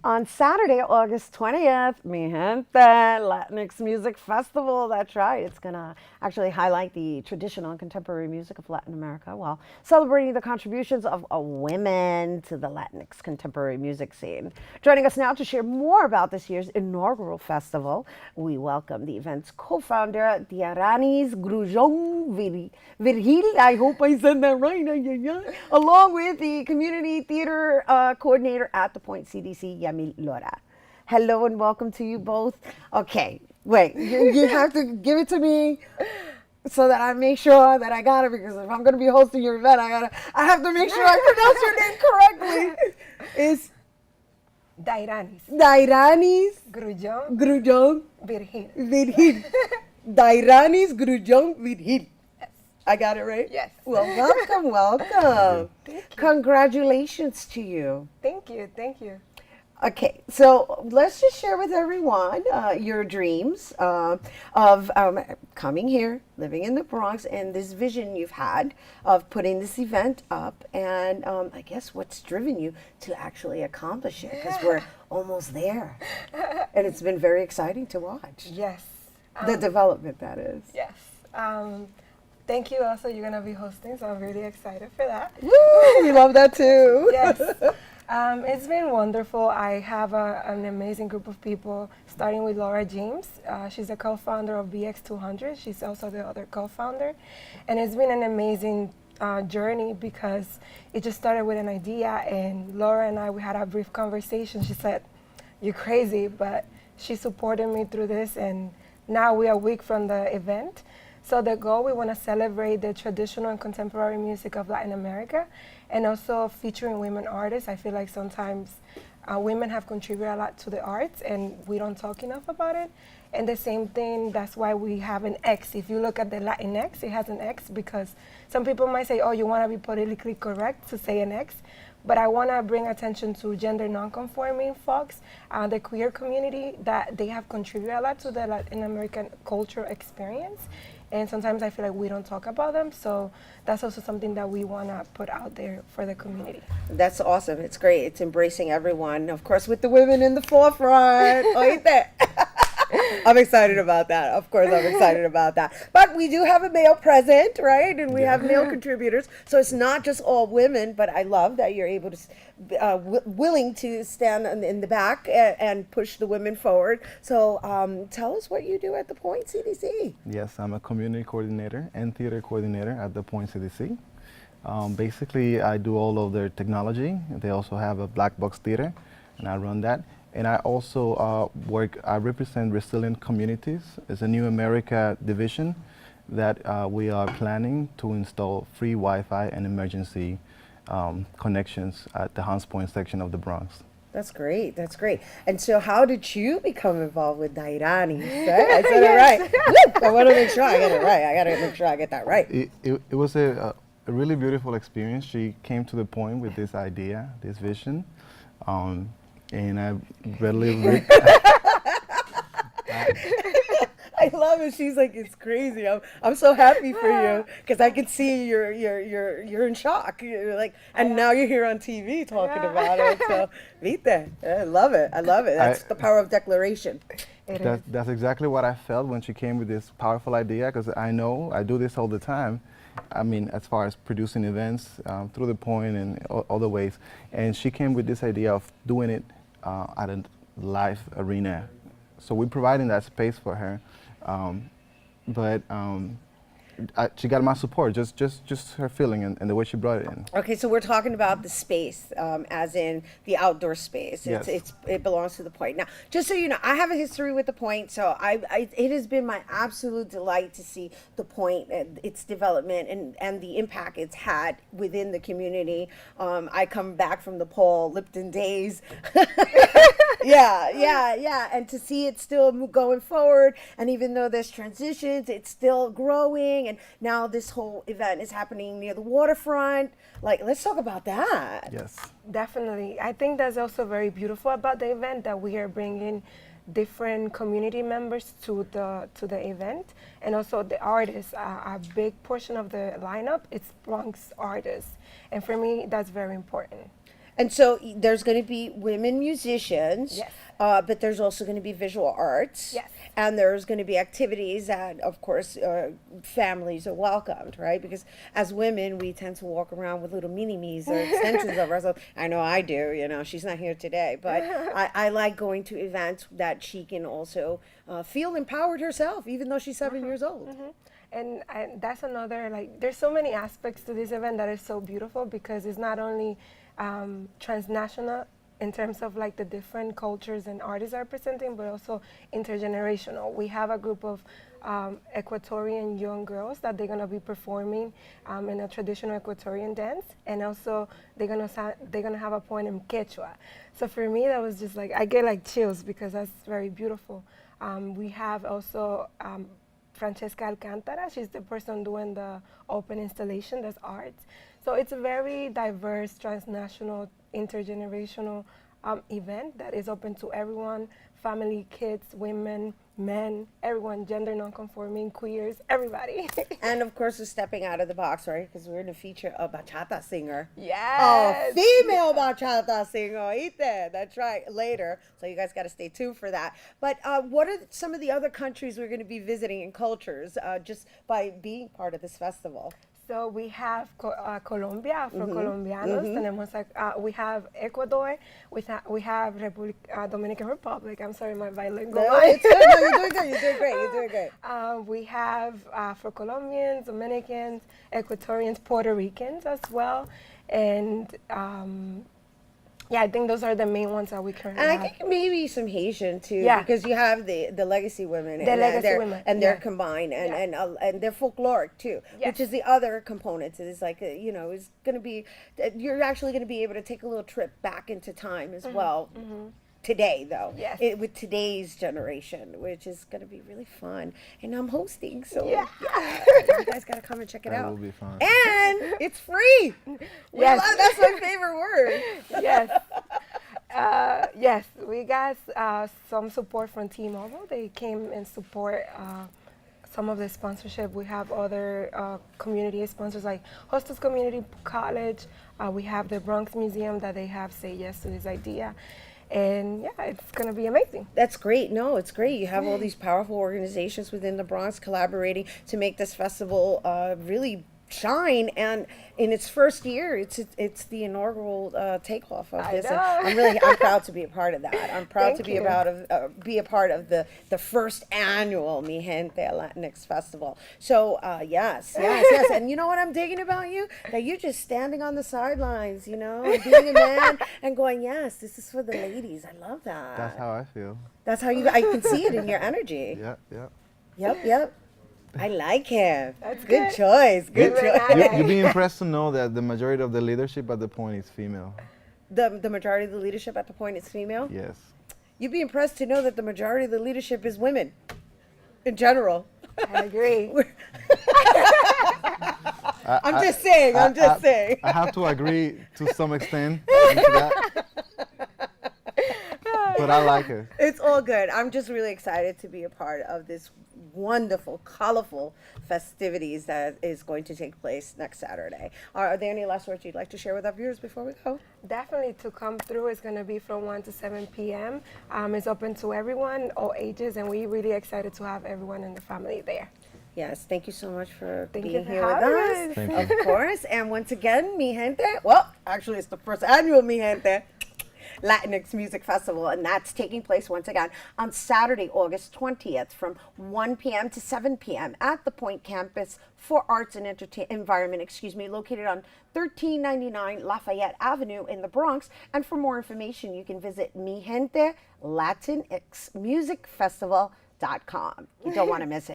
On Saturday, August 20th, Mi Gente, Latinx Music Festival. That's right. It's going to actually highlight the traditional and contemporary music of Latin America while celebrating the contributions of women to the Latinx contemporary music scene. Joining us now to share more about this year's inaugural festival, we welcome the event's co-founder, Diaranis Grujon Virgil. I hope I said that right. Along with the community theater coordinator at the Point CDC, Laura. Hello and welcome to you both. Okay, wait, you have to give it to me so that I make sure that I got it, because if I'm going to be hosting your event, I have to make sure I pronounce your name correctly. It's Dairanis Grujon Virgil. Dairanis Grujon Virgil. I got it right? Yes. Well, welcome. Congratulations to you. Thank you. Okay, so let's just share with everyone your dreams of coming here, living in the Bronx, and this vision you've had of putting this event up, and I guess what's driven you to actually accomplish it, because we're almost there. And it's been very exciting to watch. Yes. The development, that is. Yes. Thank you also. You're going to be hosting, so I'm really excited for that. Woo! We love that too. Yes. It's been wonderful. I have an amazing group of people, starting with Laura James. She's a co-founder of BX200. She's also the other co-founder. And it's been an amazing journey, because it just started with an idea, and Laura and we had a brief conversation. She said, "You're crazy," but she supported me through this, and now we are a week from the event. So the goal, we want to celebrate the traditional and contemporary music of Latin America, and also featuring women artists. I feel like sometimes women have contributed a lot to the arts, and we don't talk enough about it. And the same thing, that's why we have an X. If you look at the Latinx, it has an X, because some people might say, oh, you want to be politically correct to say an X. But I want to bring attention to gender nonconforming folks, the queer community, that they have contributed a lot to the Latin American cultural experience. And sometimes I feel like we don't talk about them. So that's also something that we want to put out there for the community. That's awesome. It's great. It's embracing everyone, of course, with the women in the forefront. Oíste. I'm excited about that. Of course, I'm excited about that. But we do have a male present, right? And we have male contributors. So it's not just all women, but I love that you're able to, willing to stand in the back and push the women forward. So tell us what you do at the Point CDC. Yes, I'm a community coordinator and theater coordinator at the Point CDC. Basically, I do all of their technology. They also have a black box theater, and I run that. And I also I represent Resilient Communities. It's a New America division that we are planning to install free Wi-Fi and emergency connections at the Hunts Point section of the Bronx. That's great. That's great. And so how did you become involved with Dairani? Right? I said it right. I want to make sure I get it right. I got to make sure I get that right. It was a really beautiful experience. She came to the Point with this idea, this vision. And I readily I love it. She's like, it's crazy. I'm so happy for you, because I can see you're in shock. You're like, and now you're here on TV talking about it. So, vite. I love it. That's the power of declaration. That's exactly what I felt when she came with this powerful idea, because I know I do this all the time. I mean, as far as producing events through the Point and other ways. And she came with this idea of doing it at a live arena. So we're providing that space for her. She got my support, just her feeling and the way she brought it in. Okay, so we're talking about the space, as in the outdoor space. Yes. It belongs to the Point. Now, just so you know, I have a history with the Point, so it has been my absolute delight to see the Point, its development, and the impact it's had within the community. I come back from the Paul Lipton days. Yeah. And to see it still going forward, and even though there's transitions, it's still growing. And now this whole event is happening near the waterfront. Like, let's talk about that. Yes. Definitely. I think that's also very beautiful about the event, that we are bringing different community members to the event, and also the artists. A big portion of the lineup, it's Bronx artists, and for me, that's very important. And so there's going to be women musicians, Yes. but there's also going to be visual arts. Yes. And there's going to be activities that, of course, families are welcomed, right? Because as women, we tend to walk around with little mini-me's or extensions of ourselves. I know I do, you know, she's not here today, but I like going to events that she can also feel empowered herself, even though she's 7 years old. And that's another, like, there's so many aspects to this event that is so beautiful because it's not only transnational in terms of like the different cultures and artists are presenting, but also intergenerational. We have a group of Ecuadorian young girls that they're gonna be performing in a traditional Ecuadorian dance, and also they're gonna have a poem in Quechua. So for me, that was just like, I get like chills because that's very beautiful. We have also Francesca Alcantara. She's the person doing the open installation, that's art. So it's a very diverse, transnational, intergenerational event that is open to everyone, family, kids, women, men, everyone, gender non-conforming, queers, everybody. And of course, we're stepping out of the box, right? Because we're going to feature a bachata singer. Yes. A female bachata singer, oíste? That's right, later. So you guys got to stay tuned for that. But what are some of the other countries we're going to be visiting and cultures just by being part of this festival? So we have Colombia, Afro-Colombianos. Tenemos, we have Ecuador. We have Dominican Republic. I'm sorry, my bilingual. No, it's good. No, you're doing good. You're doing great. You're doing great. We have Afro-Colombians, Dominicans, Ecuadorians, Puerto Ricans as well. And yeah, I think those are the main ones that we currently And have. I think maybe some Haitian too, Yeah. because you have the legacy women, The and legacy they're, women, and they're yeah. combined, Yeah. and they're folkloric too, Yes. which is the other component. It's like you know, it's going to be, you're actually going to be able to take a little trip back into time as well. Today, though, Yes. with today's generation, which is going to be really fun, and I'm hosting, so Yeah. you guys got to come and check it That out. will be fun. And it's free. Yes. That's my favorite word. Yes. Yes, we got some support from T-Mobile. They came and support some of the sponsorship. We have other community sponsors like Hostos Community College. We have the Bronx Museum that they have say yes to this idea. And yeah, it's going to be amazing. That's great. No, it's great. You have all these powerful organizations within the Bronx collaborating to make this festival really shine. And in its first year, it's the inaugural takeoff of I this. And know. I'm proud to be a part of that. I'm proud Thank to be you. be a part of the first annual Mi Gente Latinx Festival. So yes. And you know what I'm digging about you? That you're just standing on the sidelines, you know, and being a man and going, yes, this is for the ladies. I love that. That's how I feel. That's how I can see it in your energy. Yeah. Yep. I like him. That's good good. choice. Good Good choice. man. You'd be impressed to know that the majority of the leadership at the point is female. The majority of the leadership at the point is female. Yes. You'd be impressed to know that the majority of the leadership is women, in general. I agree. I'm just saying. I have to agree to some extent into that. But I like it. It's all good. I'm just really excited to be a part of this wonderful, colorful festivities that is going to take place next Saturday. Are there any last words you'd like to share with our viewers before we go? Definitely to come through. It's going to be from 1 to 7 p.m. It's open to everyone, all ages, and we're really excited to have everyone in the family there. Yes, thank you so much for Thank being you for here with having us. Thank Of you. course. And once again, Mi Gente. Well, actually, it's the first annual Mi Gente Latinx Music Festival, and that's taking place once again on Saturday, August 20th from 1 p.m. to 7 p.m. at the Point Campus for Arts and Environment, located on 1399 Lafayette Avenue in the Bronx. And for more information, you can visit Mi Gente Latinx Music Festival.com. You don't want to miss it.